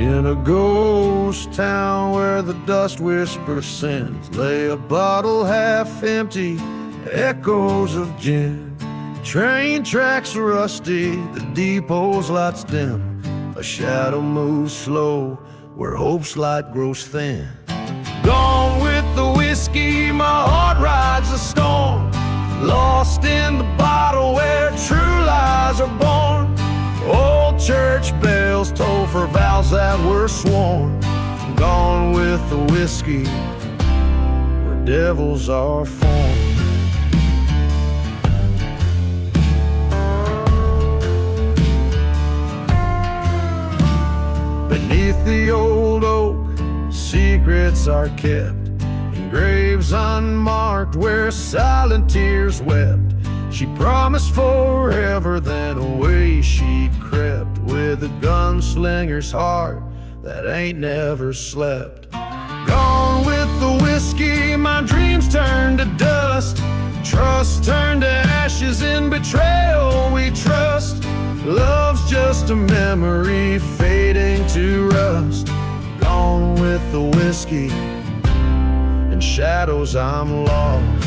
In a ghost town where the dust whisper sends, lay a bottle half empty, echoes of gin. Train tracks rusty, the depot's lights dim. A shadow moves slow where hope's light grows thin. Gone with the whiskey, my heart rides the storm. Lost in the bottle where true lies are born. Old church bells toll for vows that were sworn. Gone with the whiskey where devils are formed. Beneath the old oak, secrets are kept in graves unmarked where silent tears wept. She promised forever, then away she crept with a gunslinger's heart that ain't never slept. Gone with the whiskey, my dreams turn to dust. Trust turned to ashes, in betrayal we trust. Love's just a memory fading to rust. Gone with the whiskey, in shadows I'm lost.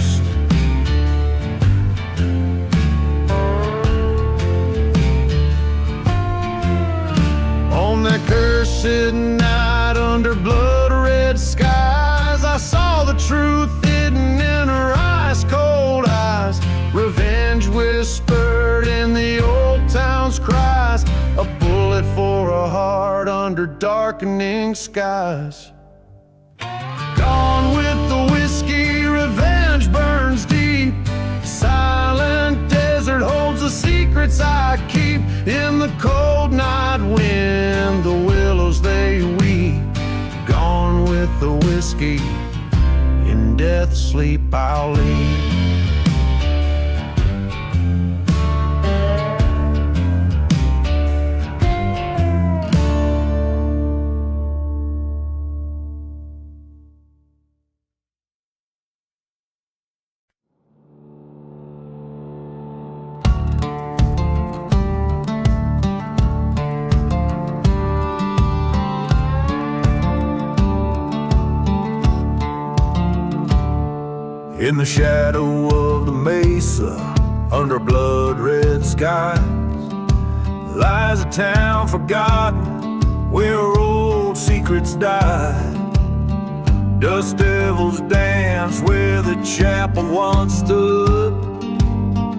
On that cursed night under blood-red skies, I saw the truth hidden in her ice-cold eyes. Revenge whispered in the old town's cries, a bullet for a heart under darkening skies. Gone with the whiskey, revenge burns deep. Silent desert holds the secrets I keep. In the cold night wind, the willows they weep. Gone with the whiskey, in death's sleep I'll leave. In the shadow of the mesa, under blood-red skies, lies a town forgotten where old secrets died. Dust devils dance where the chapel once stood.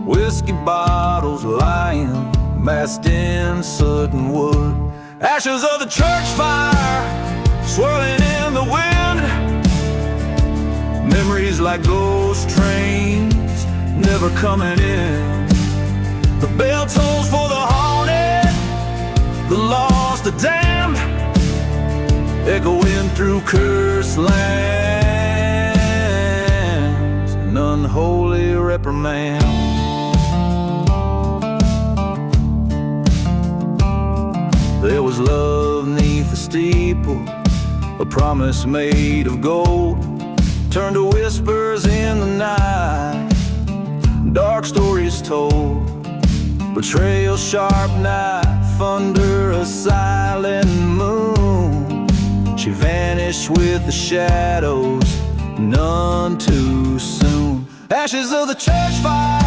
Whiskey bottles lying massed in soot and wood. Ashes of the church fire swirling in the wind. Memories like ghost trains, never coming in. The bell tolls for the haunted, the lost, the damned, echoing through cursed lands, an unholy reprimand. There was love neath the steeple, a promise made of gold, turned to whispers in the night, dark stories told. Betrayal, sharp knife under a silent moon. She vanished with the shadows, none too soon. Ashes of the church fire,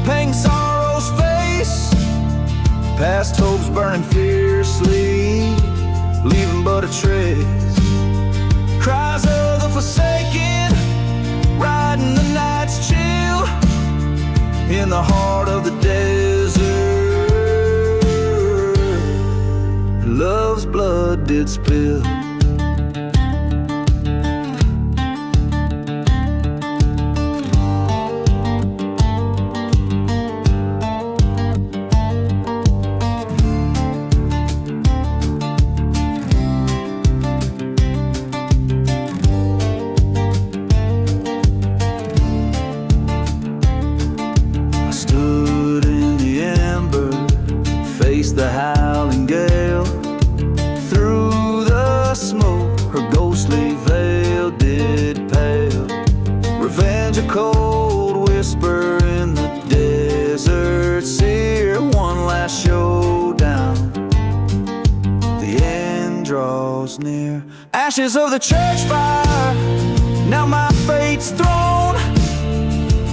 paying sorrow's face. Past hopes burning fiercely, leaving but a trace. Cries of the forsaken, riding the night's chill, in the heart of the desert. Love's blood did spill. The howling gale, through the smoke her ghostly veil did pale. Revenge, a cold whisper in the desert sear. One last showdown, the end Ashes of the church fire, now my fate's thrown.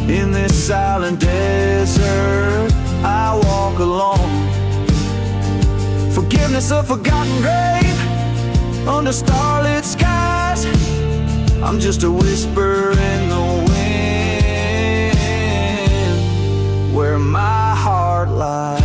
In this silent desert, I walk alone. Forgiveness, a forgotten grave, under starlit skies. I'm just a whisper in the wind, where my heart lies.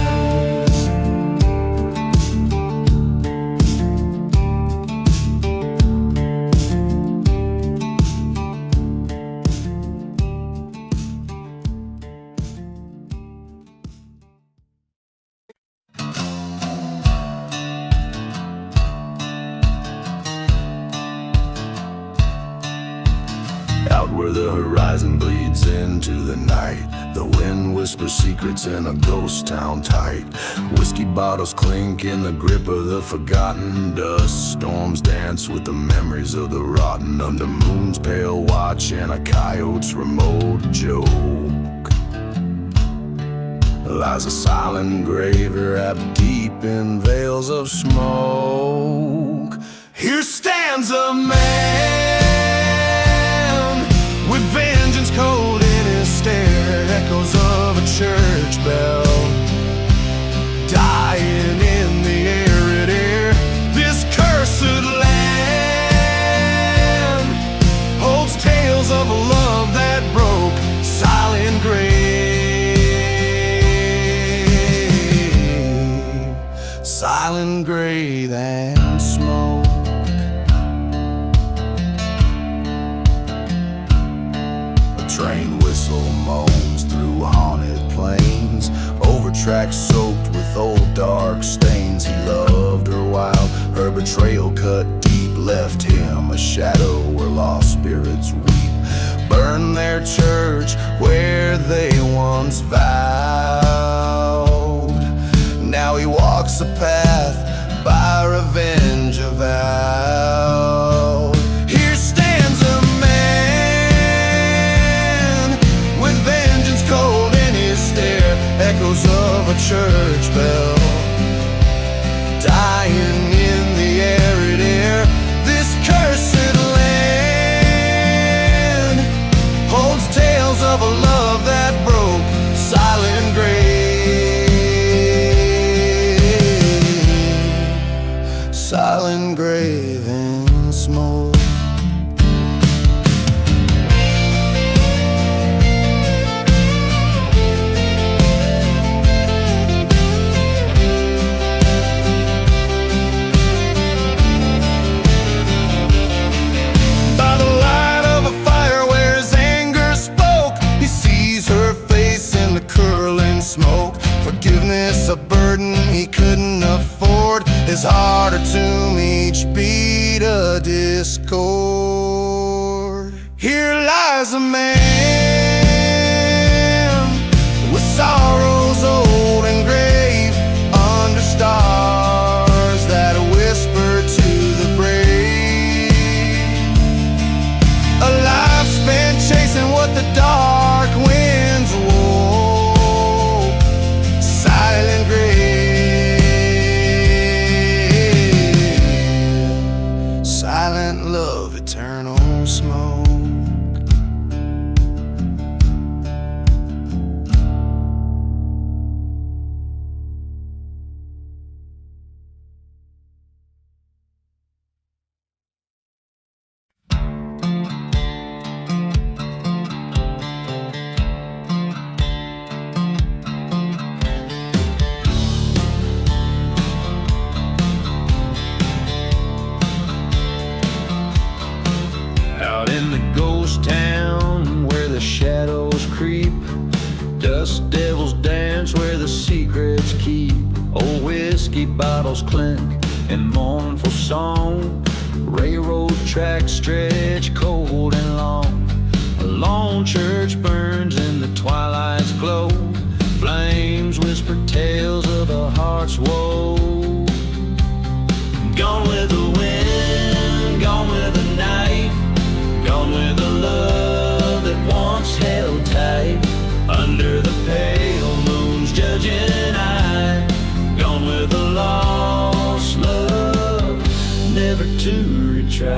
Out where the horizon bleeds into the night, the wind whispers secrets in a ghost town tight. Whiskey bottles clink in the grip of the forgotten dust. Storms dance with the memories of the rotten, under moon's pale watch and a coyote's remote joke. Lies a silent grave wrapped deep in veils of smoke. Here stands a man with vengeance cold in his stare, echoes of a church bell dying in the arid air. This cursed land holds tales of a love that broke. Silent grave, silent grave and smoke. Train whistle moans through haunted plains, over tracks soaked with old dark stains. He loved her wild, her betrayal cut deep, left him a shadow where lost spirits weep. Burn their church where they once vowed. Now he walks a path by revenge avowed. Here stands a cold in his stare, echoes of a church bell dying in the arid air. This cursed land holds tales of a love that broke. Silent grave, silent grave and smoke. Smoke, forgiveness a burden he couldn't afford. His heart a tomb, each beat a discord. Here lies a man with sorrows old and grave, under stars that whisper to the brave. A life spent chasing what the dark winds wore. Silent grave, silent love, eternal smoke. In the ghost town where the shadows creep, dust devils dance where the secrets keep. Old whiskey bottles clink in mournful song. Railroad tracks stretch cold and long. A lone church burns in the twilight's glow. Flames whisper tales of a heart's woe. Gone with the wind, gone with the night, gone with the love that once held tight. Under the pale moon's judging eye, gone with the lost love, never to retry.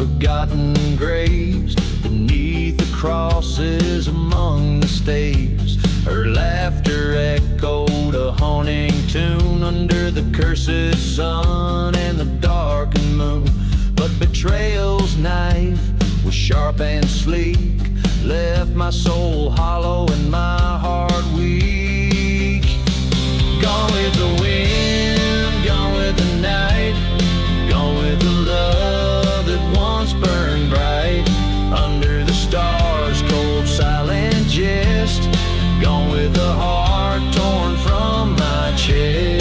forgotten graves, beneath the crosses among the staves. Her laughter echoed a haunting tune under the cursed sun and the darkened moon. But betrayal's knife was sharp and sleek, left my soul hollow and my heart weak. Gone with the wind, gone with the night, gone with the love that once burned bright. Under the stars, cold silent jest, gone with the heart torn from my chest.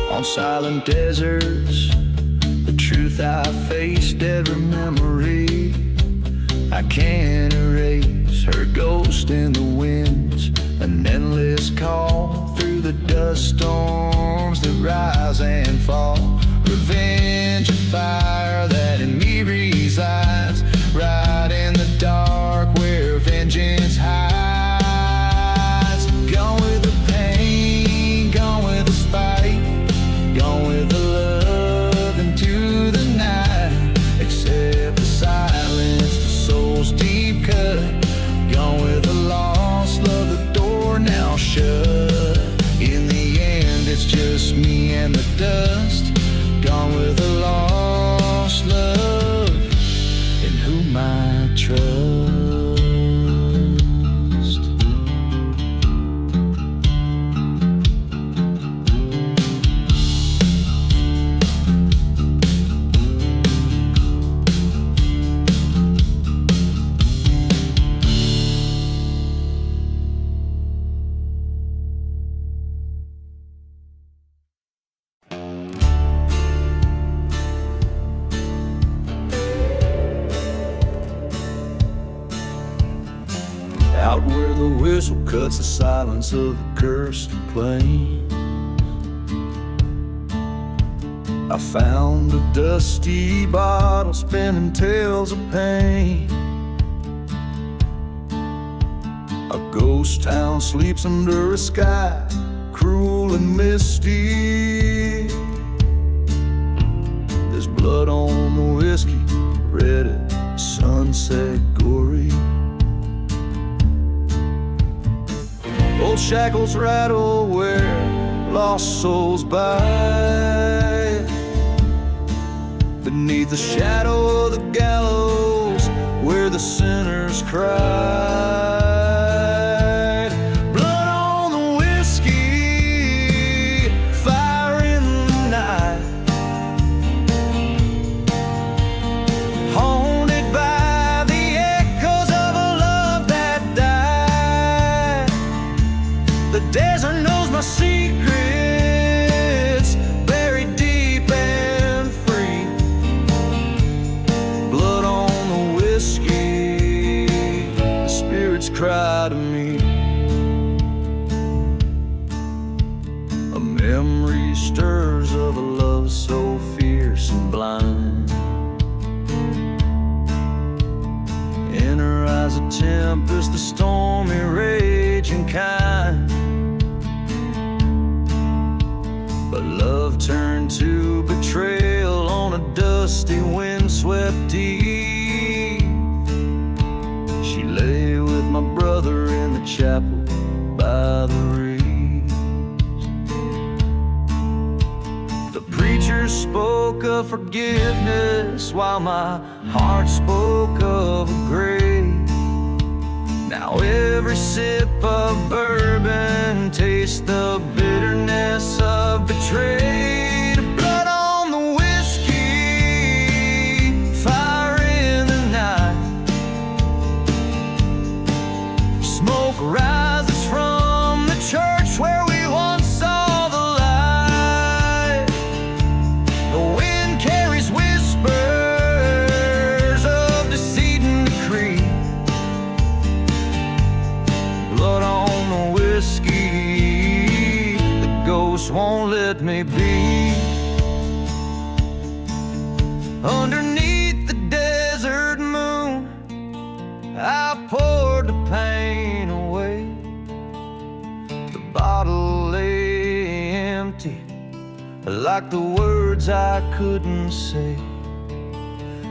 On silent deserts, the truth I faced, every memory I can't erase. Her ghost in the winds, an endless call through the dust storms that rise and fall. Revenge, a fire that in me resides, right in the dark where vengeance hides. Gone with the pain, gone with the spite, gone with the love into the night. Accept the silence, the soul's deep cut. Gone with the lost love, the door now shut. In the end, it's just me and the dust. Gone with the lost love, in whom I trust. Out where the whistle cuts the silence of the cursed plain, I found a dusty bottle spinning tales of pain. A ghost town sleeps under a sky cruel and misty. There's blood on the whiskey, red at sunset gory. Old shackles rattle where lost souls bide. Beneath the shadow of the gallows where the sinners cried. Blood on the whiskey, fire in the night. Haunted by the echoes of a love that died. The desert knows my secrets, buried deep and free. Blood on the whiskey, the spirits cry to me. A memory stirs of a love so fierce and blind. In her eyes a tempest, the stormy raging kind. But love turned to betrayal on a dusty windswept eve. She lay with my brother in the chapel by the reeds. The preacher spoke of forgiveness while my heart spoke of a grave. Now every sip of bourbon tastes the bitterness of betrayed. Blood on the whiskey, fire in the night. Smoke rises from the church where we once saw the light. The wind carries whispers of deceit and decree. Underneath the desert moon, I poured the pain away. The bottle lay empty, like the words I couldn't say.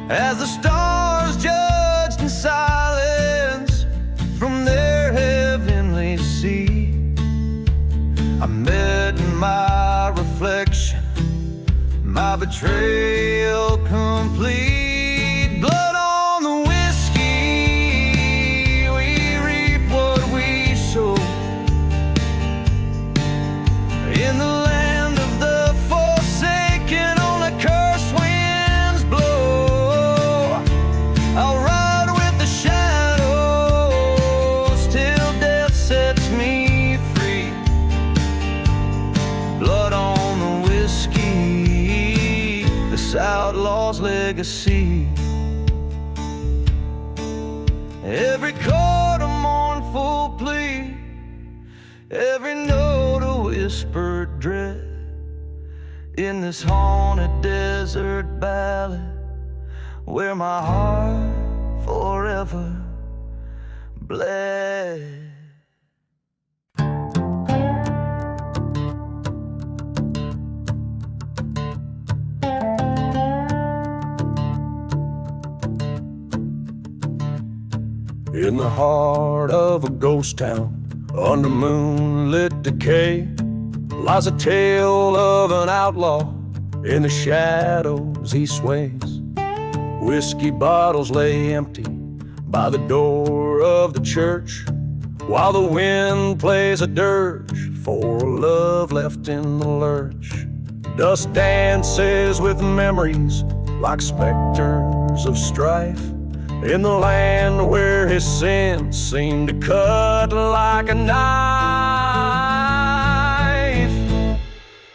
As the stars judged in silence from their heavenly seat, I met my reflection, my betrayal complete. Blood on the whiskey, we reap what we sow. In the land of the forsaken, on the cursed winds blow. I'll ride with the shadows till death sets me free. Blood on the whiskey, this outlaw's legacy. Every chord a mournful plea, every note a whispered dread. In this haunted desert ballad, where my heart forever bled. In the heart of a ghost town, under moonlit decay, lies a tale of an outlaw. In the shadows he sways. Whiskey bottles lay empty by the door of the church, while the wind plays a dirge for love left in the lurch. Dust dances with memories like specters of strife, in the land where his sins seem to cut like a knife.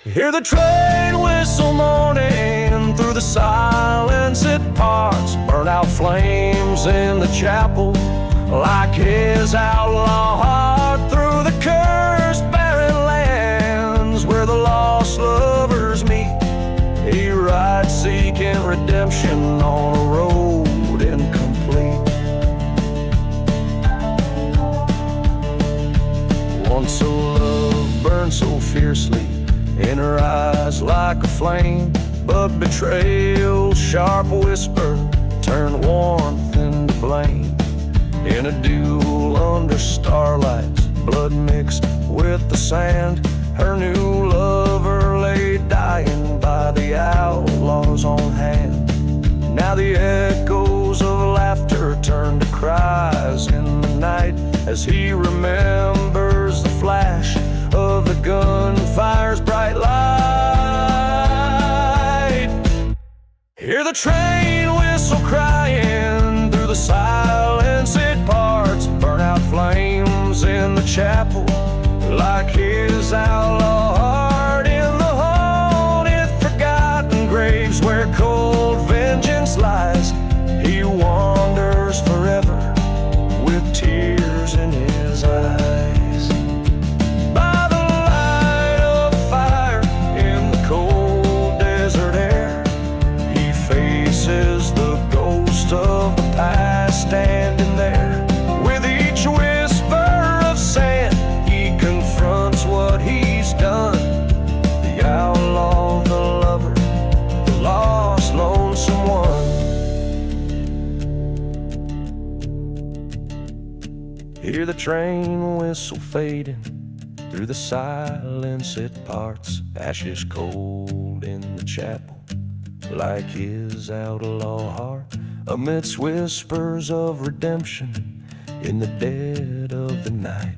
Hear the train whistle moaning through the silence it parts. Burn out flames in the chapel like his outlaw heart. Through the cursed barren lands where the lost lovers meet, he rides seeking redemption on a road incomplete. Once a love burned so fiercely in her eyes like a flame, but betrayal's sharp whisper turned warmth into blame. In a duel under starlights, blood mixed with the sand, her new lover lay dying by the outlaw's own hand. Now the echoes of laughter turn to cries in the night, as he remembers the flash of the gunfire's bright light. Hear the train whistle crying through the silence it parts. Burn out flames in the chapel like his outlaw heart. In the haunted forgotten graves where cold vengeance lies, he wanders forever with tears in his eyes. By the light of a fire in the cold desert air, he faces the ghost of the past standing there. With each whisper of sand, he confronts what he's done. The outlaw, the lover, the lost, lonesome one. Hear the train whistle fading through the silence it parts. Ashes cold in the chapel like his outlaw heart, amidst whispers of redemption in the dead of the night.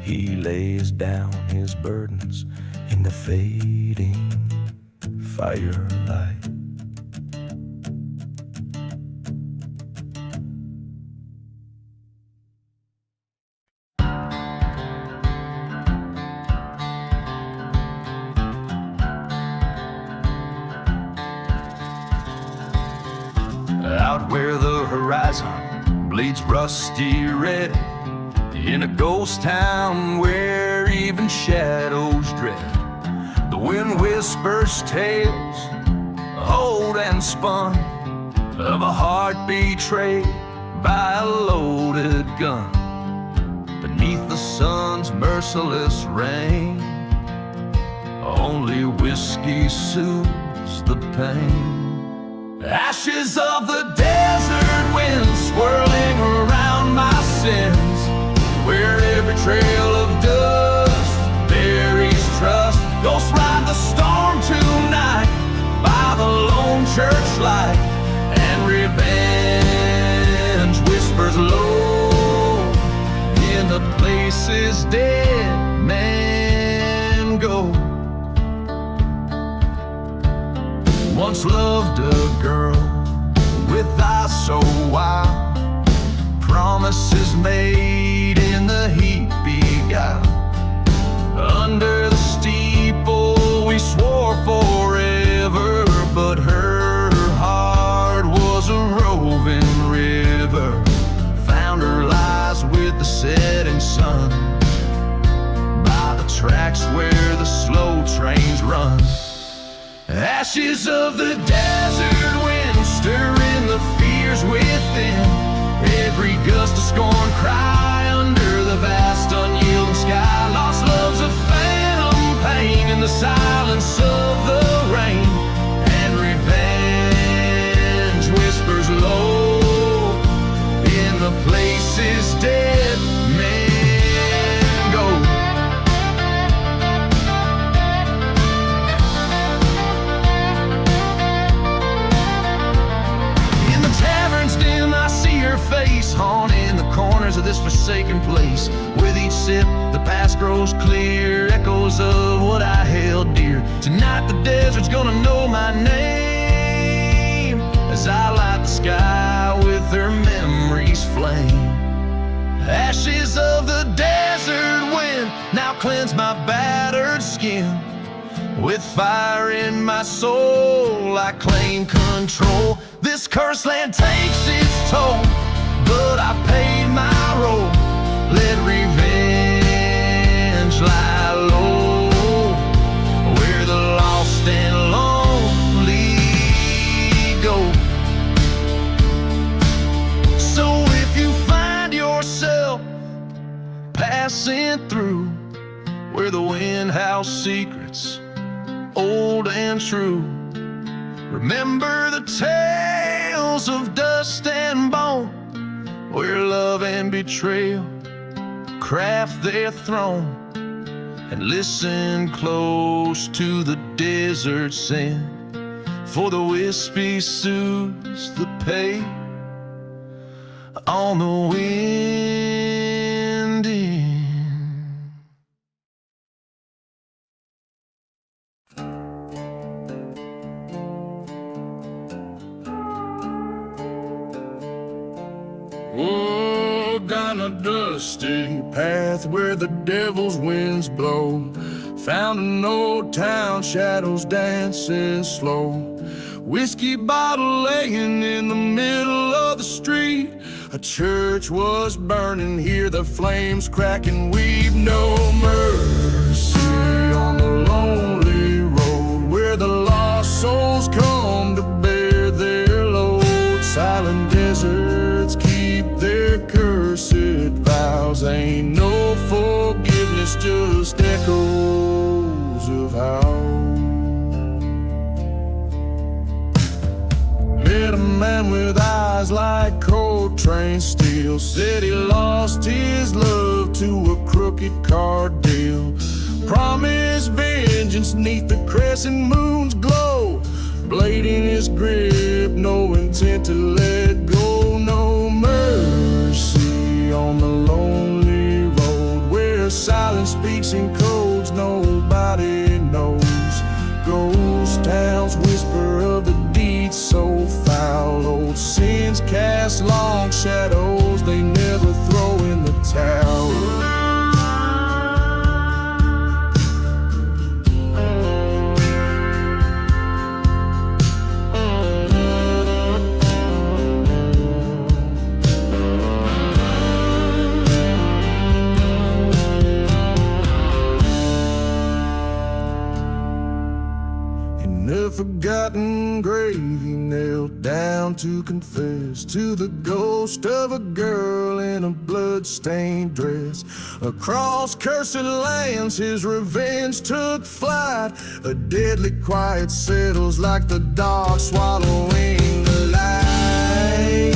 He lays down his burdens in the fading firelight. Out where the horizon bleeds rusty red, in a ghost town where even shadows dread, the wind whispers tales old and spun of a heart betrayed by a loaded gun. Beneath the sun's merciless rain, only whiskey soothes the pain. Ashes of the desert wind swirling around my sins, where every trail of dust buries trust. Ghosts ride the storm tonight by the lone church light, and revenge whispers low in the places dead men go. Once loved a girl with eyes so wild, promises made in the heat beguiled. Under the steeple we swore forever, but her heart was a roving river. Found her lies with the setting sun by the tracks where the slow trains run. Ashes of the desert wind stirring the fears within. Every gust of scorn cry under the vast unyielding sky. Lost love's a phantom pain in the silence of the rain, and revenge whispers low in the places dead men go. Face haunting the corners of this forsaken place. With each sip, the past grows clear, echoes of what I held dear. Tonight the desert's gonna know my name as I light the sky with her memory's flame. Ashes of the desert wind now cleanse my battered skin. With fire in my soul, I claim control. This cursed land takes its toll, but I paid my role. Let revenge lie low where the lost and lonely go. So if you find yourself passing through where the wind howls secrets old and true, remember the tales of dust and bone, where love and betrayal craft their throne. And listen close to the desert sin, for the wispy soothes the pain on the wind in. Oh, down a dusty path where the devil's winds blow. Found an old town, shadows dancing slow. Whiskey bottle laying in the middle of the street. A church was burning, hear the flames cracking. We've no mercy on the lonely road, where the lost souls come to bear their load. Silent deserts keep their cursed vows. Ain't no forgiveness, just echoes of how. Met a man with eyes like cold train steel. Said he lost his love to a crooked card deal. Promised vengeance neath the crescent moon's glow. Blade in his grip, no intent to let go. No mercy on the lonely road, where silence speaks in codes nobody knows. Ghost towns whisper of the deeds so foul. Old sins cast long shadows they never throw in the towel. down to confess to the ghost of a girl in a blood-stained dress. Across cursed lands his revenge took flight. A deadly quiet settles like the dark swallowing the light.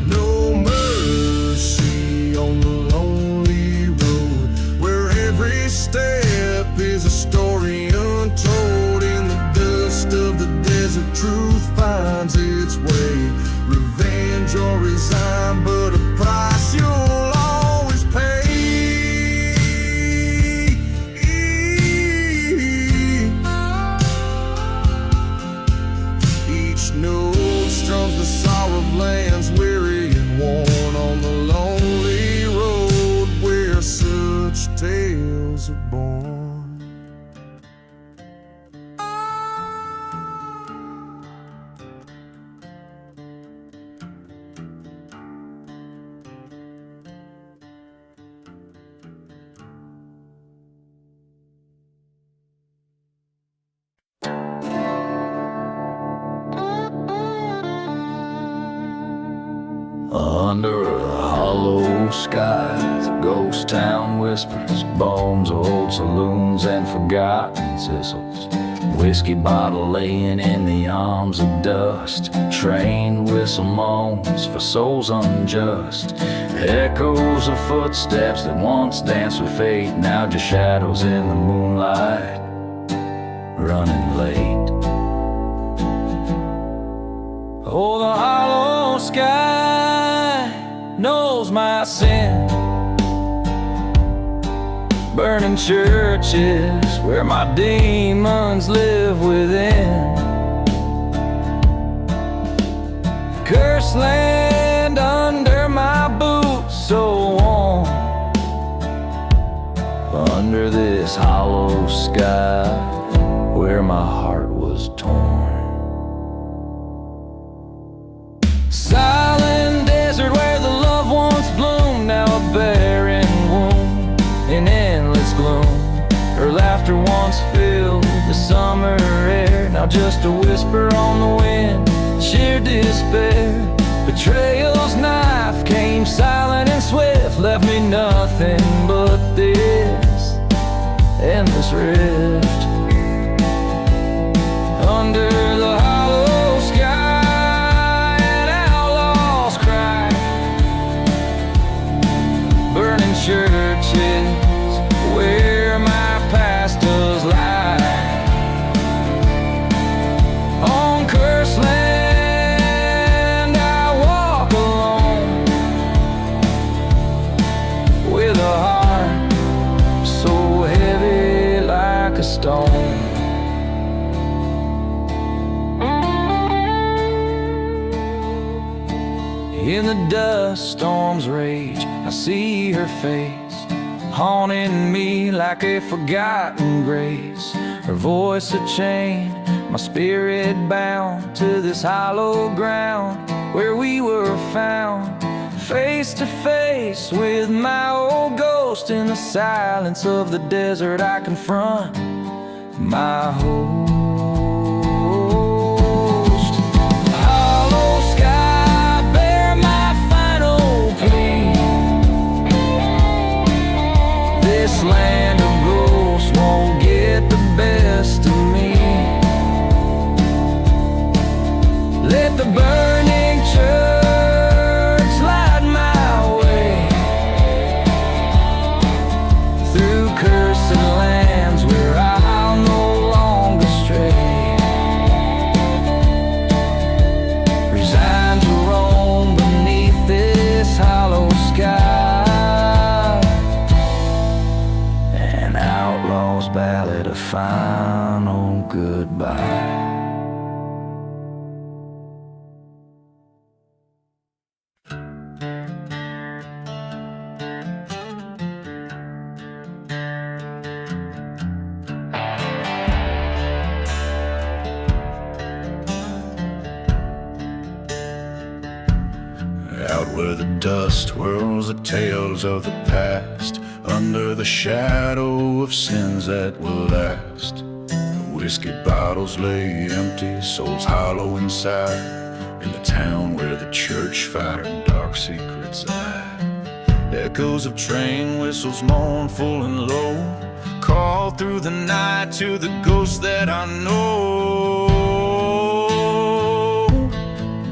No mercy on the lonely road, where every step is a story untold. In the dust of the desert, truth finds its way. Revenge or resign, but a price you'll always pay. Each note strums the sorrow of lands weary and worn on the lonely road where such tales are born. Under a hollow sky, the ghost town whispers, bones of old saloons and forgotten sizzles. Whiskey bottle laying in the arms of dust. Train whistle moans for souls unjust. Echoes of footsteps that once danced with fate, now just shadows in the moonlight, running late. Oh, the hollow sky knows my sin. Burning churches where my demons live within. Cursed land under my boots, so warm. Under this hollow sky where my heart was torn. Silent desert where the loved ones bloom, now a barren womb in endless gloom. Her laughter once filled the summer air, now just a whisper on the wind, sheer despair. Betrayal's knife came silent and swift, left me nothing but this endless rift. Under the hollow sky, an outlaw's cry. Burning churches where my past does lie. On cursed land I walk alone, with a heart so heavy like a stone. In the dust, storms rage, I see her face, haunting me like a forgotten grace. Her voice a chain, my spirit bound to this hollow ground where we were found. Face to face with my old ghost, in the silence of the desert I confront my host. Hollow sky, bear my final plea. This land of ghosts won't get the best of me. Let the burning church light my way through cursed lands where I'll no longer stray. Resigned to roam beneath this hollow sky, an outlaw's ballad, a final goodbye. Out where the dust whirls the tales of the past, under the shadow of sins that will last. Whiskey bottles lay empty, souls hollow inside, in the town where the church fire and dark secrets hide. Echoes of train whistles mournful and low call through the night to the ghosts that I know.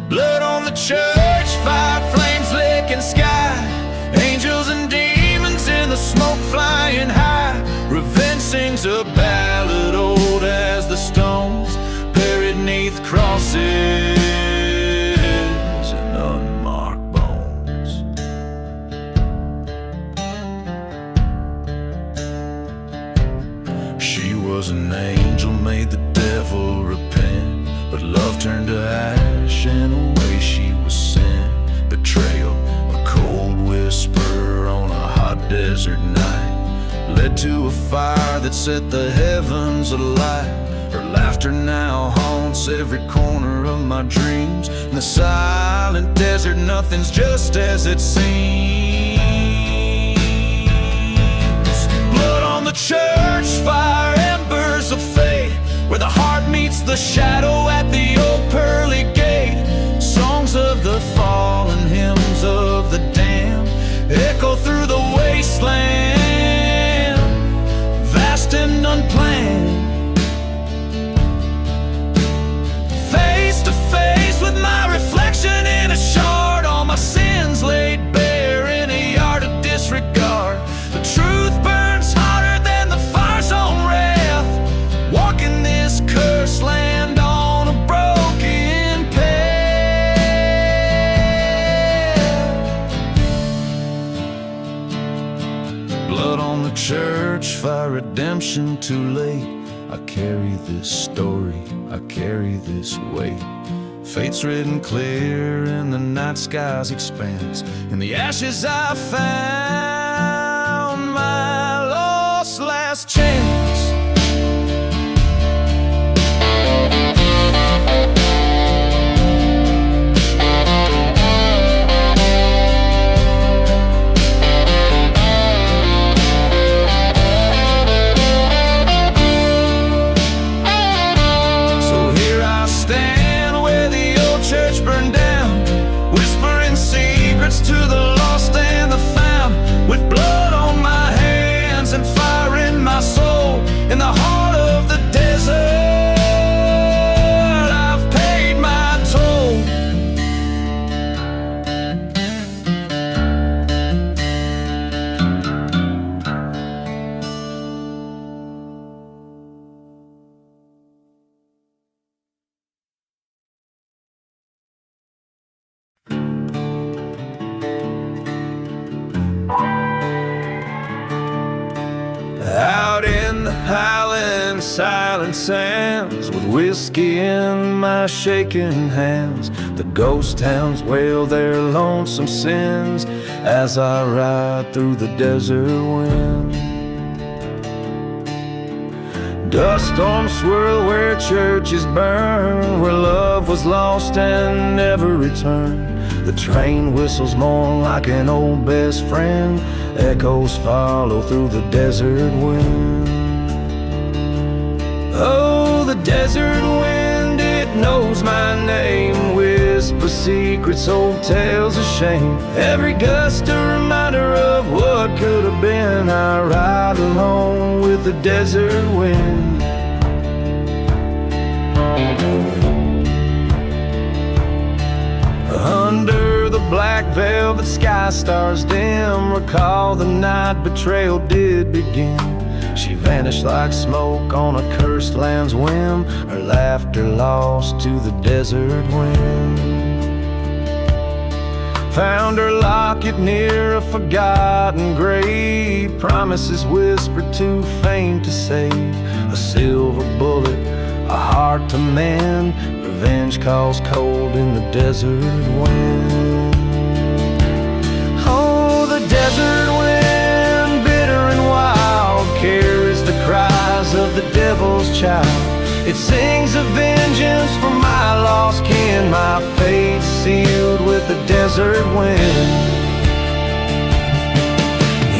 Blood on the church fire, flames licking sky, angels and demons in the smoke flying high. Revenge sings a ballad old as the stones buried neath crosses and unmarked bones. She was an angel, made the devil repent, but love turned to ash and away she was sent. Betrayal, a cold whisper on a hot desert night, led to a fire that set the heavens alight. Her laughter now haunts every corner of my dreams. In the silent desert, nothing's just as it seems. Blood on the church fire, embers of fate, where the heart meets the shadow at the old pearly gate. Songs of the fallen, hymns of the damned, echo through the wasteland, vast and unplanned. Face to face with my reflection in a shard, all my sins laid bare in a yard of disregard. The truth burns hotter than the fire's own wrath, walking this cursed land on a broken path. Blood on the church fire, redemption too late. I carry this story, I carry this weight. Fate's written clear in the night sky's expanse. In the ashes I found my lost last chance. To the lost and the found, with blood on my hands and fire in my soul. In the heart of the desert, I've paid my toll. Out in the howling silent sands, with whiskey in my shaking hands, the ghost towns wail their lonesome sins as I ride through the desert wind. Dust storms swirl where churches burn, where love was lost and never returned. The train whistles mourn like an old best friend, echoes follow through the desert wind. Oh, the desert wind, it knows my name, whispers secrets, old tales of shame. Every gust a reminder of what could have been. I ride alone with the desert wind. Under the black velvet sky stars dim, recall the night betrayal did begin. She vanished like smoke on a cursed land's whim, her laughter lost to the desert wind. Found her locket near a forgotten grave, promises whispered too faint to save. A silver bullet, a heart to mend, revenge calls cold in the desert wind. Oh, the desert wind, bitter and wild, carries the cries of the devil's child. It sings a vengeance for my lost kin, my fate sealed with the desert wind.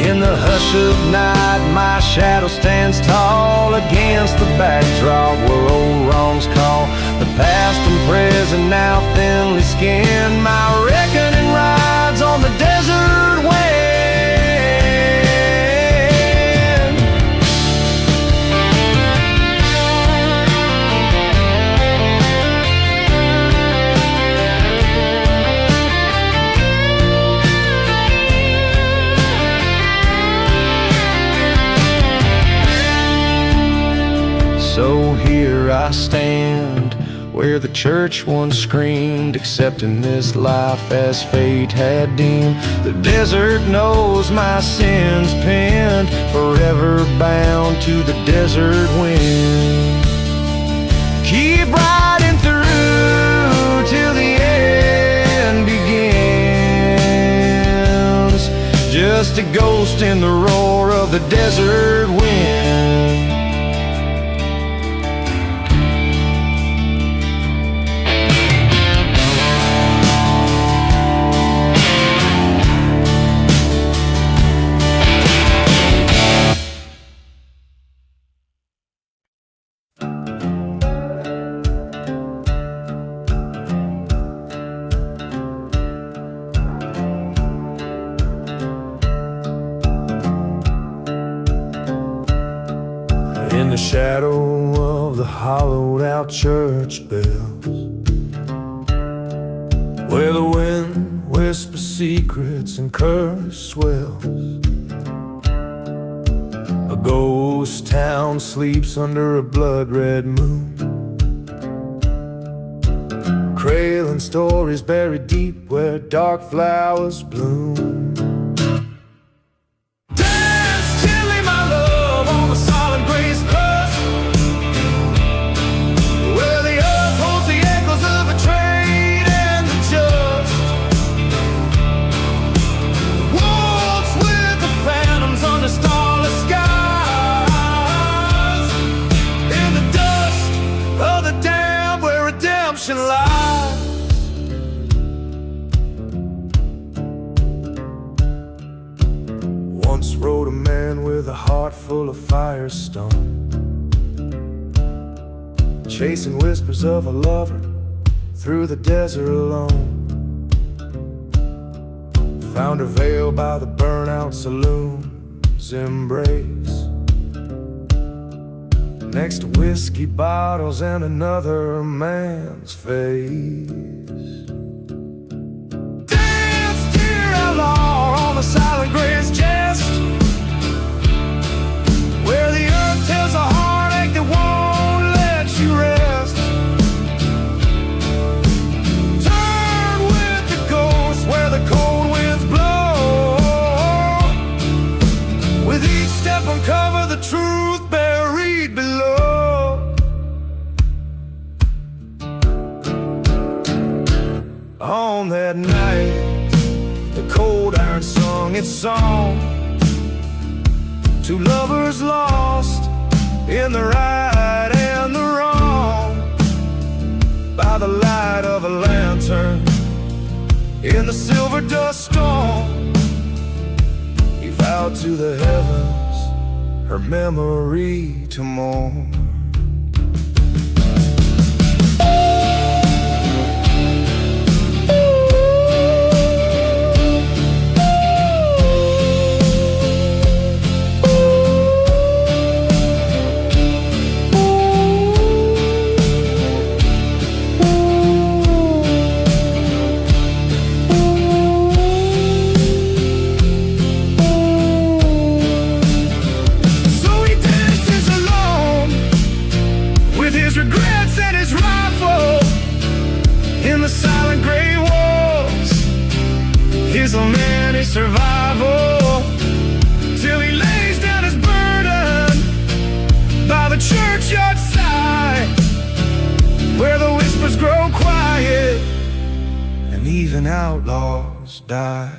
In the the hush of night, my shadow stands tall against the backdrop where old wrongs call. The past and present now thinly skinned, my reckoning rides on the desert wind. So here I stand, where the church once screamed, accepting this life as fate had deemed. The desert knows my sins pinned, forever bound to the desert wind. Keep riding through till the end begins, just a ghost in the roar of the desert wind. In the shadow of the hollowed out church bells, where the wind whispers secrets and curse swells, a ghost town sleeps under a blood-red moon, cradling stories buried deep where dark flowers bloom. Once rode a man with a heart full of firestone, chasing whispers of a lover through the desert alone. Found her veiled by the burnout saloon's embrace, next to whiskey bottles and another man's face. Dance, dear outlaw, on the silent gray's chest, where the earth tells a heartache that won't let you rest. Turn with the ghost where the cold winds blow, with each step uncover the truth buried below. On that night, the cold iron sung its song, two lovers lost in the right and the wrong, by the light of a lantern in the silver dust storm. He vowed to the heavens her memory to mourn. His many survival, till he lays down his burden by the churchyard side, where the whispers grow quiet and even outlaws die.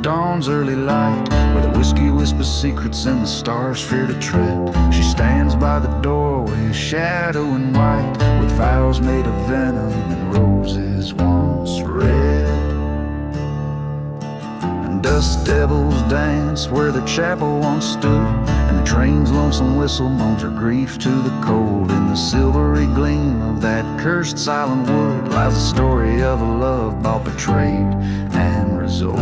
dawn's early light, where the whiskey whispers secrets and the stars fear to tread. She stands by the doorway, shadow and white, with vows made of venom and roses once red. And dust devils dance where the chapel once stood, and the train's lonesome whistle moans her grief to the cold. In the silvery gleam of that cursed silent wood lies the story of a love bought, betrayed, and resolved.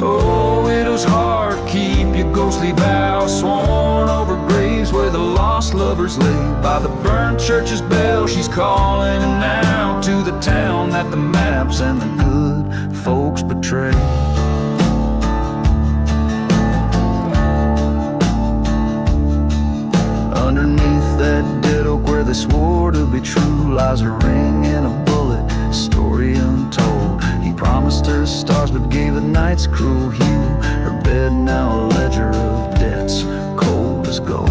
Oh, widow's heart, keep your ghostly vow sworn over graves where the lost lovers lay. By the burnt church's bell, she's calling him now to the town that the maps and the good folks betray. Underneath that dead oak where they swore to be true lies a ring and a bullet, a story untold. He promised her stars but gave the night's cruel hue. Her bed now a ledger of debts, cold as gold.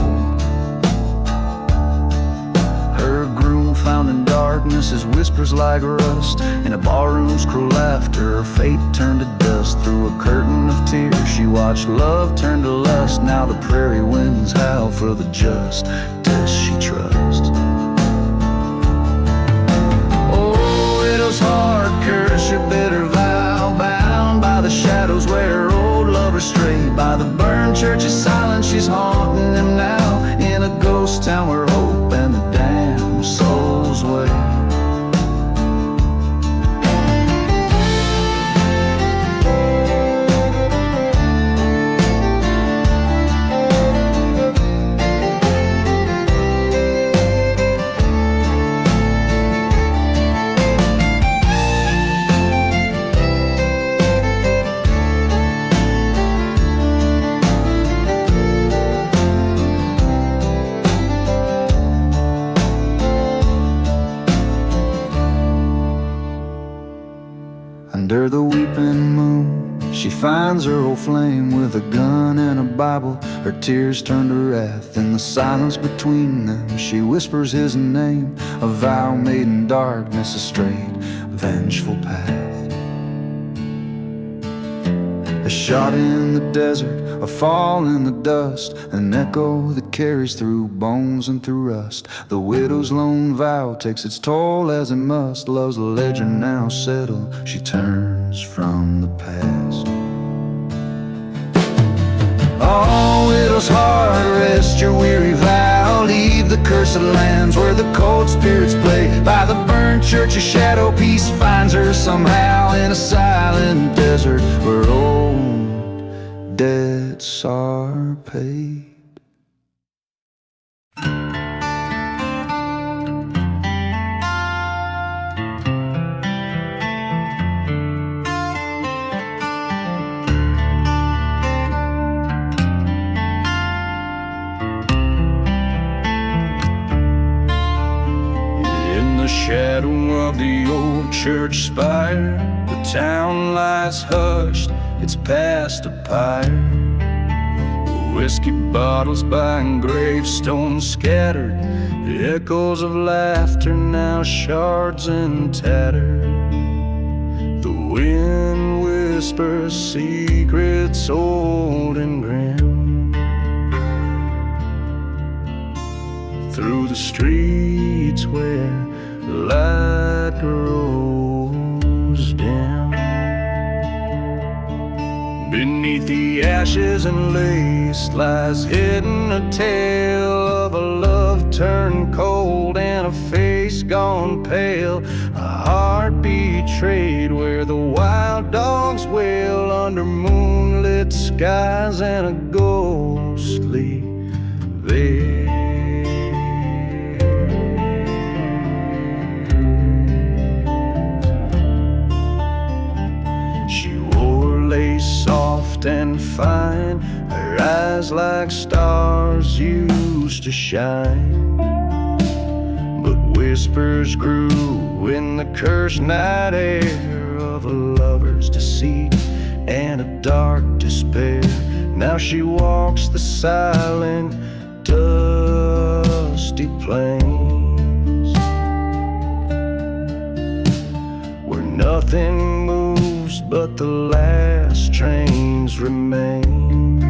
Her groom found in darkness, his whispers like rust. In a barroom's cruel laughter, her fate turned to dust. Through a curtain of tears she watched love turn to lust. Now the prairie winds howl for the just, death she trusts. Oh, widow's heart, curse your bitter vow, bound by the shadows where old lovers stray. By the burned church's silence, she's haunting him now, in a ghost town where hope and the damned souls wait. Under the weeping moon, she finds her old flame with a gun and a Bible. Her tears turn to wrath. In the silence between them, she whispers his name, a vow made in darkness, a straight, vengeful path. A shot in the desert, a fall in the dust, an echo that carries through bones and through rust. The widow's lone vow takes its toll as it must. Love's ledger now settled, she turns from the past. Oh, widow's heart, rest your weary vow. Leave the cursed lands where the cold spirits play. By the burnt church's shadow, peace finds her somehow in a silent desert where old debts are paid. Shadow of the old church spire, the town lies hushed, it's past a pyre. Whiskey bottles by gravestones scattered, the echoes of laughter now shards and tattered. The wind whispers secrets old and grim through the streets where light grows dim. Beneath the ashes and lace lies hidden a tale of a love turned cold and a face gone pale, a heart betrayed where the wild dogs wail under moonlit skies and a ghostly veil. Soft and fine, her eyes like stars used to shine. But whispers grew in the cursed night air of a lover's deceit and a dark despair. Now she walks the silent, dusty plains where nothing moves but the last train's remains.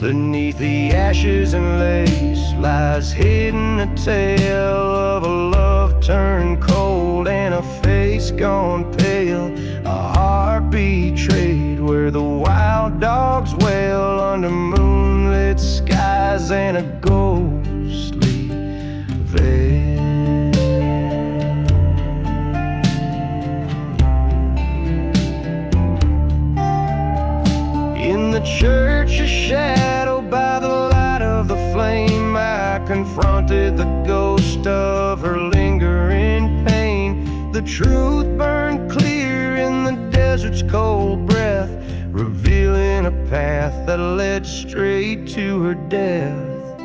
Beneath the ashes and lace lies hidden a tale of a love turned cold and a face gone pale, a heart betrayed where the wild dogs wail under moonlit skies and a ghostly veil. In the church, a shadow by the light of the flame, I confronted the ghost of her lingering pain. The truth burned clear in the desert's cold breath, revealing a path that led straight to her death.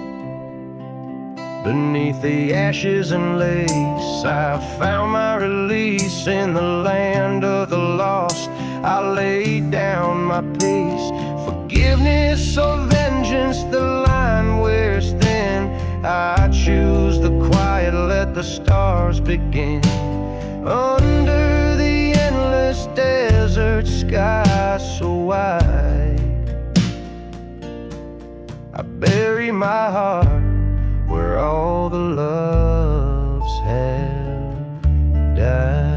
Beneath the ashes and lace, I found my release in the land of the lost. I laid down my peace, forgiveness or vengeance, the line wears thin. I choose the quiet, let the stars begin. Under the endless desert sky so wide, I bury my heart where all the loves have died.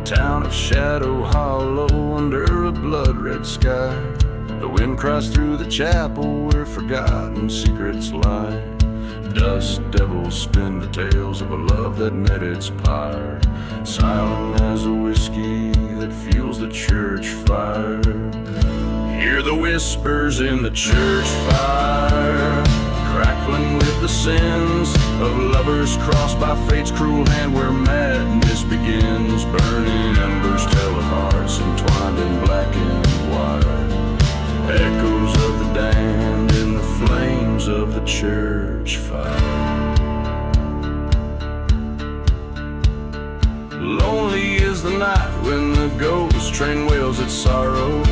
Town of Shadow Hollow under a blood-red sky, the wind cries through the chapel where forgotten secrets lie. Dust devils spin the tales of a love that met its pyre, silent as a whiskey that fuels the church fire. Hear the whispers in the church fire, crackling with the sins of lovers crossed by fate's cruel hand, where madness begins. Burning embers tell of hearts entwined in black and white, echoes of the damned in the flames of the church fire. Lonely is the night when the ghost train wails its sorrow,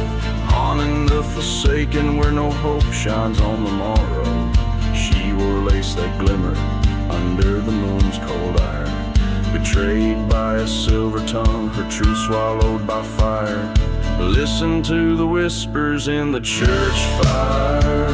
haunting the forsaken where no hope shines on the morrow. She wore lace that glimmered under the moon's cold iron, betrayed by a silver tongue, her truth swallowed by fire. Listen to the whispers in the church fire,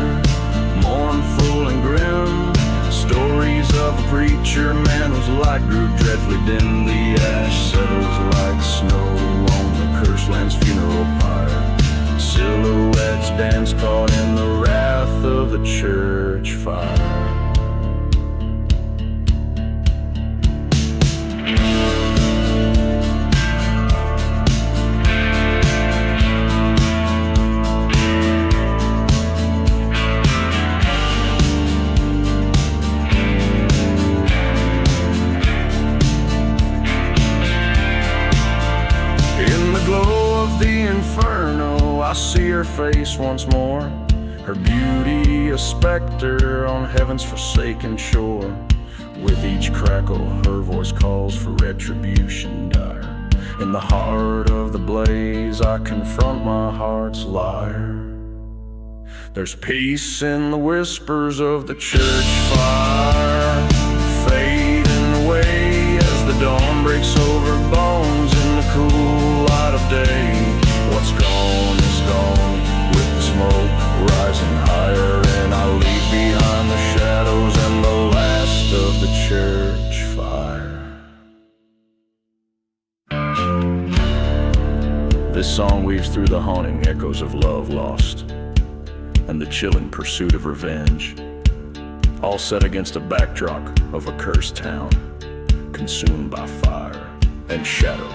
mournful and grim, stories of a preacher man whose light grew dreadfully dim. The ash settles like snow on the cursed land's funeral pyre, silhouettes dance caught in the wrath of the church fire. I see her face once more, her beauty a specter on heaven's forsaken shore. With each crackle, her voice calls for retribution dire. In the heart of the blaze, I confront my heart's liar. There's peace in the whispers of the church fire, fading away as the dawn breaks over bones in the cool light of day. What's gone is gone, with the smoke rising higher, and I leave behind the shadows and the last of the church fire. This song weaves through the haunting echoes of love lost and the chilling pursuit of revenge, all set against a backdrop of a cursed town, consumed by fire and shadow.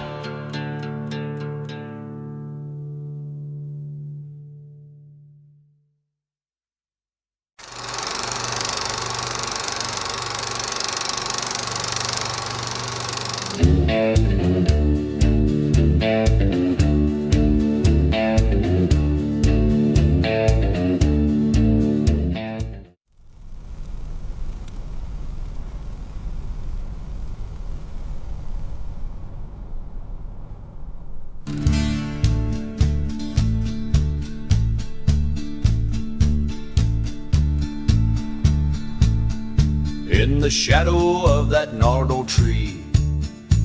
the shadow of that gnarled old tree,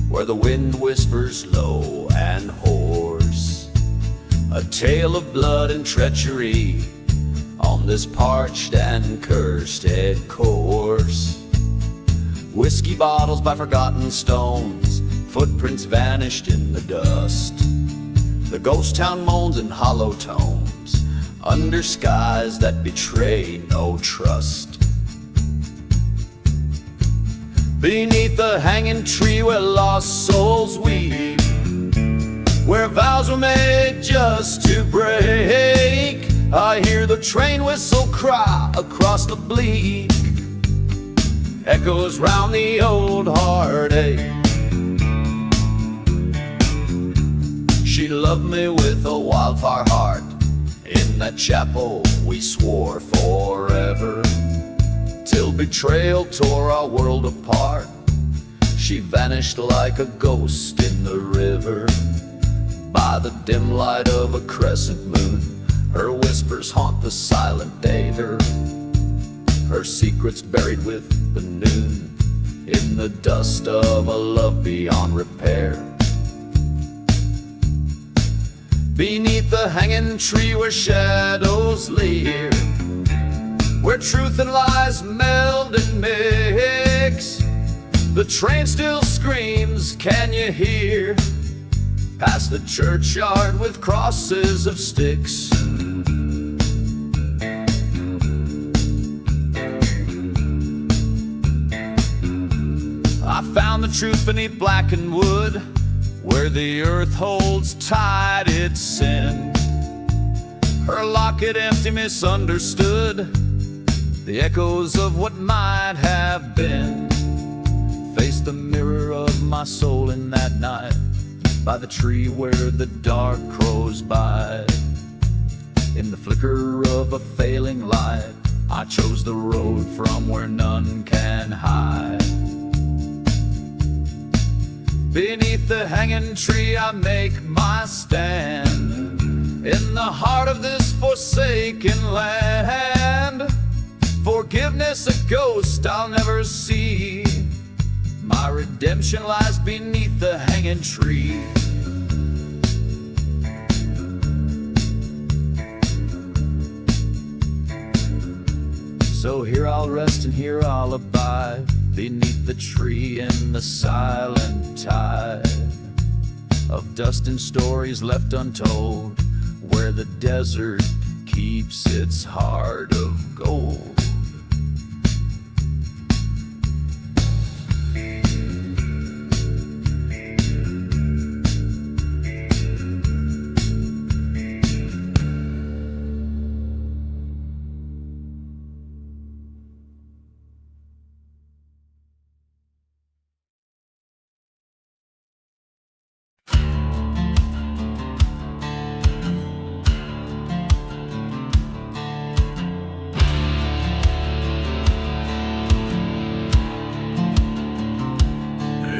where the wind whispers low and hoarse, a tale of blood and treachery on this parched and cursed course. Whiskey bottles by forgotten stones, footprints vanished in the dust. The ghost town moans in hollow tones, under skies that betray no trust. Beneath the hanging tree where lost souls weep, where vows were made just to break, I hear the train whistle cry across the bleak, echoes round the old heartache. She loved me with a wildfire heart. In that chapel we swore forever, till betrayal tore our world apart. She vanished like a ghost in the river, by the dim light of a crescent moon. Her whispers haunt the silent day, her secrets buried with the noon, in the dust of a love beyond repair. Beneath the hanging tree where shadows leer, where truth and lies meld and mix, the train still screams, can you hear? Past the churchyard with crosses of sticks. I found the truth beneath blackened wood, where the earth holds tight its sin. Her locket empty, misunderstood, the echoes of what might have been. Face the mirror of my soul in that night, by the tree where the dark crows bide. In the flicker of a failing light, I chose the road from where none can hide. Beneath the hanging tree I make my stand, in the heart of this forsaken land. Forgiveness a ghost I'll never see, my redemption lies beneath the hanging tree. So here I'll rest and here I'll abide, beneath the tree in the silent tide of dust and stories left untold, where the desert keeps its heart of gold.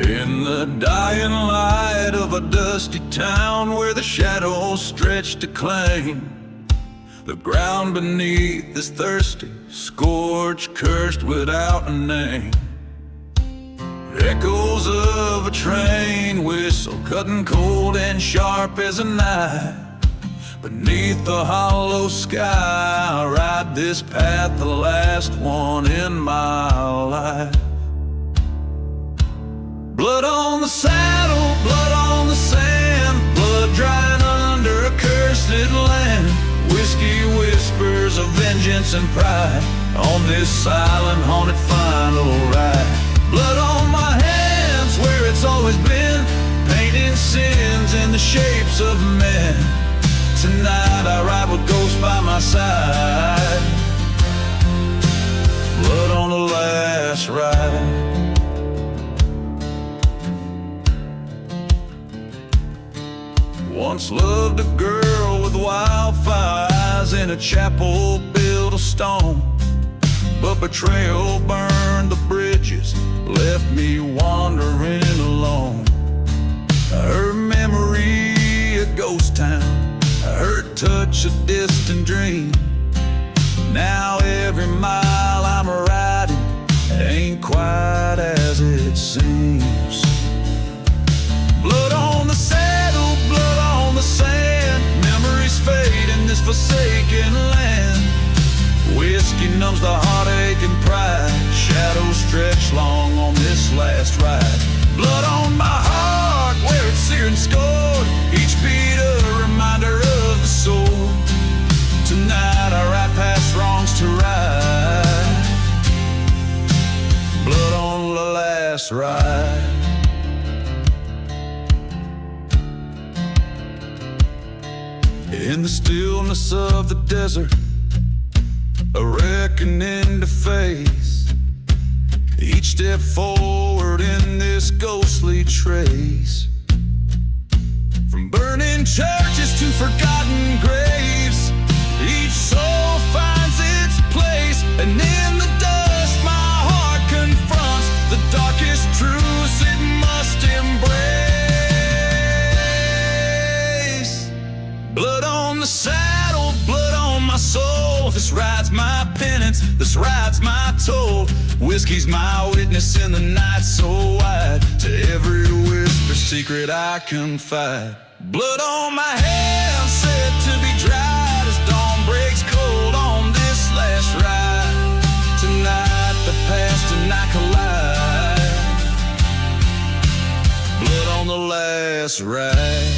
In the dying light of a dusty town, where the shadows stretch to claim the ground beneath is thirsty, scorched, cursed without a name. Echoes of a train whistle, cutting cold and sharp as a knife. Beneath the hollow sky, I ride this path, the last one in my life. Blood on the saddle, blood on the sand, blood drying under a cursed land. Whiskey whispers of vengeance and pride on this silent, haunted final ride. Blood on my hands where it's always been, painting sins in the shapes of men. Tonight I ride with ghosts by my side. Blood on the last ride. Once loved a girl with wildfire eyes in a chapel built of stone, but betrayal burned the bridges, left me wandering alone. Her memory a ghost town, her touch a distant dream. Now every mile I'm riding ain't quite seems. Blood on the saddle, blood on the sand. Memories fade in this forsaken land. Whiskey numbs the heartache and pride. Shadows stretch long on this last ride. Blood on my heart where it's seared and scored. Each beat a reminder of the soul. Tonight I ride past wrongs to right. Blood on the last ride. In the stillness of the desert, a reckoning to face. Each step forward in this ghostly trace. From burning churches to forgotten graves, each soul finds its place. And in the dust my heart confronts the darkest truths it must embrace. Blood on the saddle, blood on my soul. This ride's my penance, this ride's my toll. Whiskey's my witness in the night so wide. To every whisper secret I confide. Blood on my hands set to be dried as dawn breaks cold on this last ride. Tonight the past and I collide. Blood on the last ride.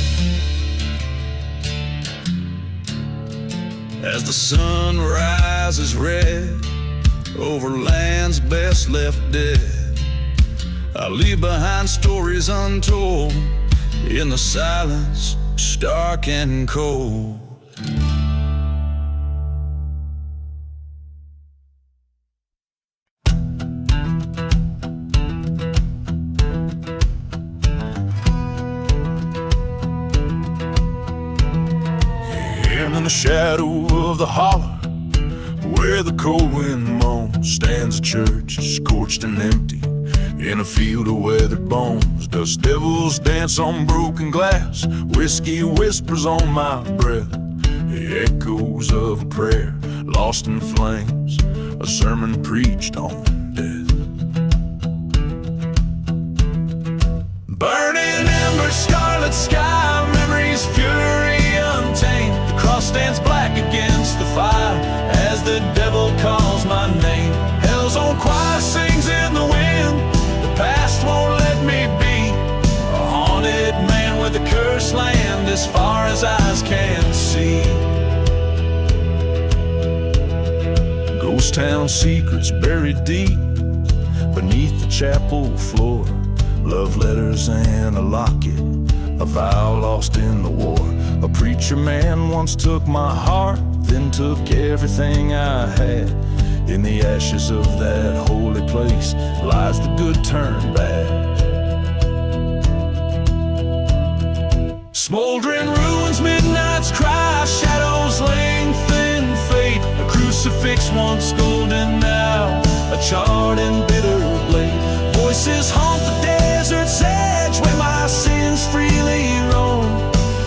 As the sun rises red over lands best left dead, I leave behind stories untold in the silence, stark and cold. In the shadow of the holler, where the cold wind moans, stands a church, scorched and empty, in a field of weathered bones. Dust devils dance on broken glass, whiskey whispers on my breath, the echoes of a prayer lost in flames, a sermon preached on death. Burning embers, scarlet sky, memories, fury untamed. The cross stands black against the fire as the devil calls my name. Hell's own choir sings in the wind. The past won't let me be a haunted man with a cursed land as far as eyes can see. Ghost town secrets buried deep beneath the chapel floor. Love letters and a locket, a vow lost in the war. A preacher man once took my heart, then took everything I had. In the ashes of that holy place lies the good turn bad. Smoldering ruins, midnight's cry, shadows lengthen fate. A crucifix once golden, now a charred and bitter blade. Voices haunt the desert's edge where my sins freely roam.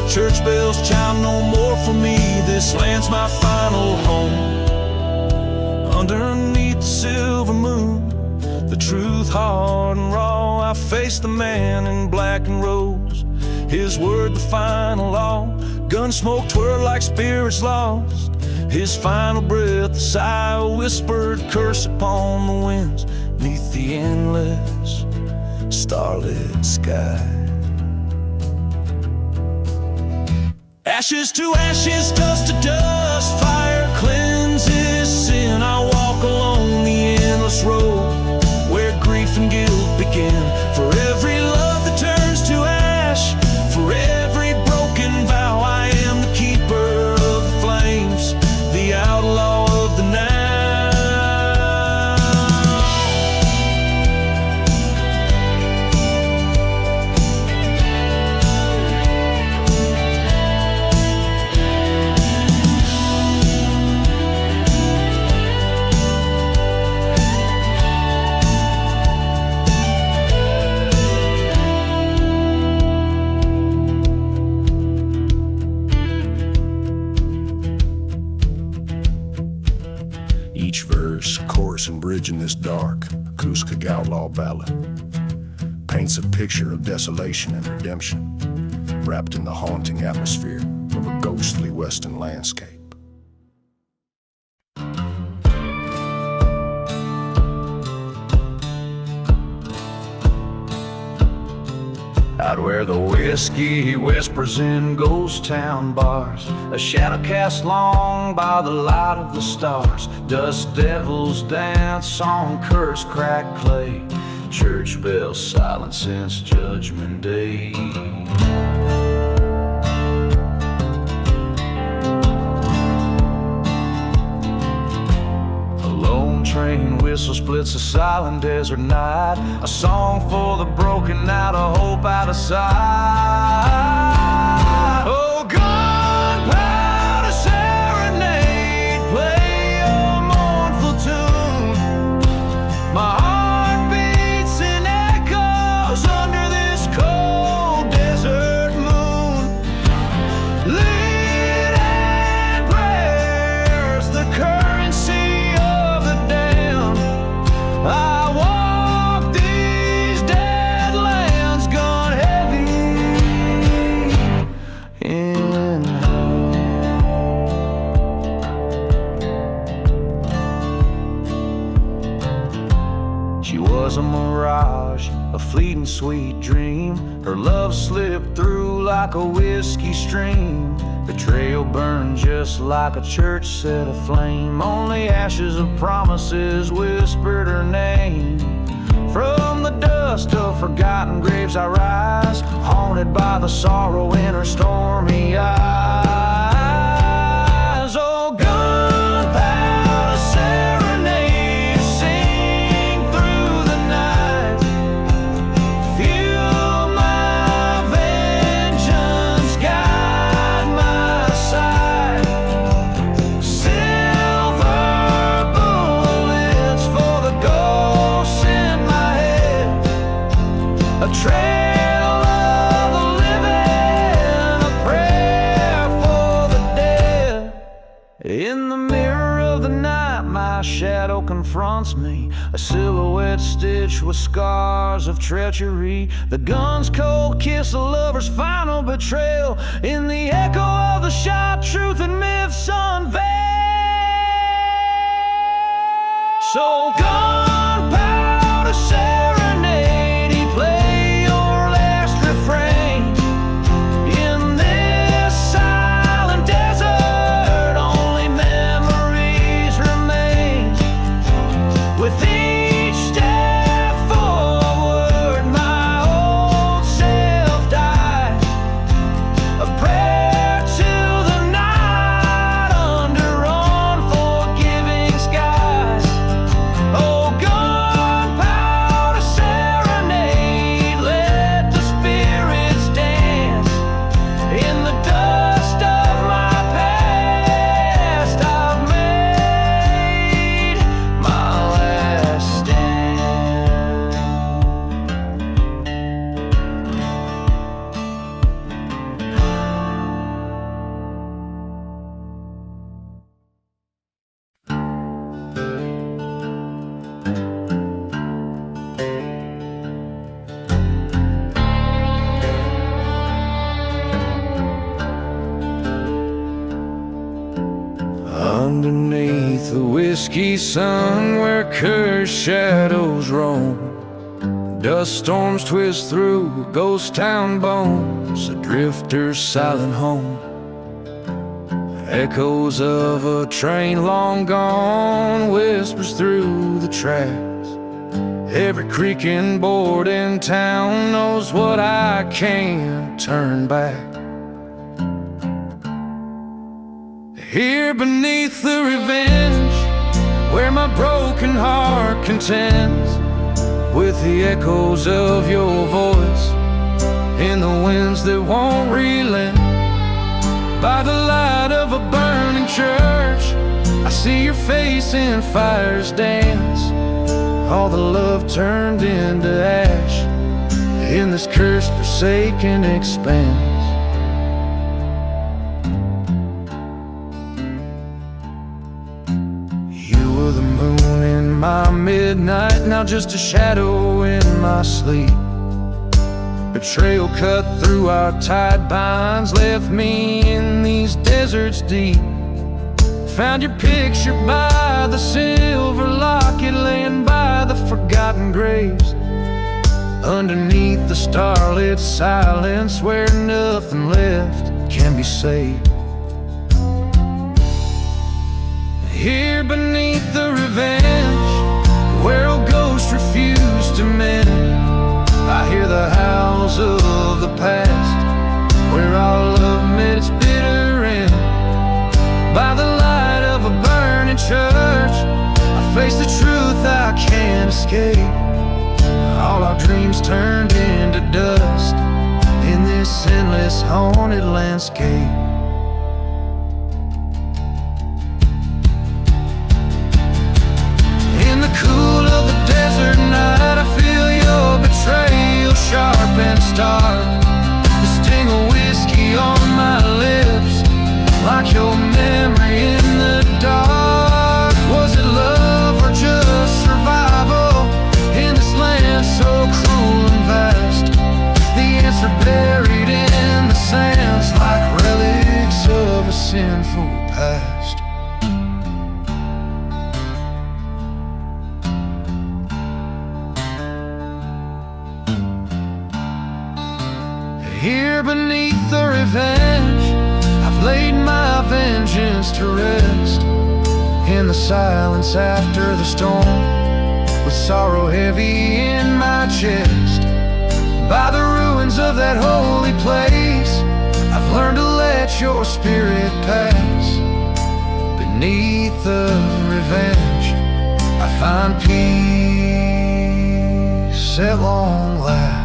Church bells chime no more for me, this land's my final home. Underneath the silver moon, the truth hard and raw, I face the man in black and rose, his word the final law. Gunsmoke twirl like spirits lost, his final breath a sigh, a whispered curse upon the winds neath the endless starlit sky. Ashes to ashes, dust to dust, fire cleanses sin. I walk along the endless road where grief and guilt begin. For every love that turns to ash, for every broken vow, I am the keeper of the flames, the outlaw of the night. Each verse, chorus, and bridge in this dark acoustic outlaw ballad paints a picture of desolation and redemption, wrapped in the haunting atmosphere of a ghostly western landscape. Out where the whiskey whispers in ghost town bars, a shadow cast long by the light of the stars. Dust devils dance on cursed cracked clay, church bells silent since Judgment Day. Train whistle splits the silent desert night, a song for the broken, out of hope, out of sight. Oh, gunpowder serenade, play a mournful tune. My heart beats in echoes under this cold desert moon. Lit and prayers, the currency. I walk these dead lands, gun heavy in hand. She was a mirage, a fleeting sweet dream. Her love slipped through like a whiskey stream. Betrayal burned just like a church set aflame. Only ashes of promises whispered her name. From the dust of forgotten graves I rise, haunted by the sorrow in her stormy eyes. Oh, gunpowder serenade, sing through the night. Feel my vengeance guide my side. Silver bullets for the ghosts in my head. A trail of the living, a prayer for the dead. In the mirror of the night, my shadow confronts me, a silhouette stitched with scars of treachery. The gun's cold kiss, a lover's final betrayal. In the echo of the shot, truth and myths unveiled. So gunpowder serenade, play your last refrain. In this silent desert, only memories remain. With each step forward, my old self died. A prayer to the night under unforgiving skies. Oh, gunpowder serenade, let the spirits dance. In the dust of my past, I've made my last stand. Underneath the whiskey sun, where cursed shadows roam, dust storms twist through ghost town bones, a drifter's silent home. Echoes of a train long gone whispers through the tracks. Every creaking board in town knows what I can't turn back. Here beneath the revenge, where my broken heart contends with the echoes of your voice in the winds that won't relent. By the light of a burning church, I see your face in fire's dance. All the love turned into ash in this cursed, forsaken expanse. My midnight, now just a shadow in my sleep. Betrayal cut through our tied binds, left me in these deserts deep. Found your picture by the silver locket, laying by the forgotten graves. Underneath the starlit silence, where nothing left can be saved. Here beneath the revenge, where old ghosts refuse to mend, I hear the howls of the past, where our love met its bitter end. By the light of a burning church, I face the truth I can't escape. All our dreams turned into dust in this endless haunted landscape. In the cool of the desert night, I feel your betrayal sharp and stark. The sting of whiskey on my lips, like your memory in the dark. Was it love or just survival in this land so cruel and vast? The answer buried in the sands, like relics of a sinful past. Here beneath the revenge, I've laid my vengeance to rest. In the silence after the storm, with sorrow heavy in my chest. By the ruins of that holy place, I've learned to let your spirit pass. Beneath the revenge, I find peace at long last.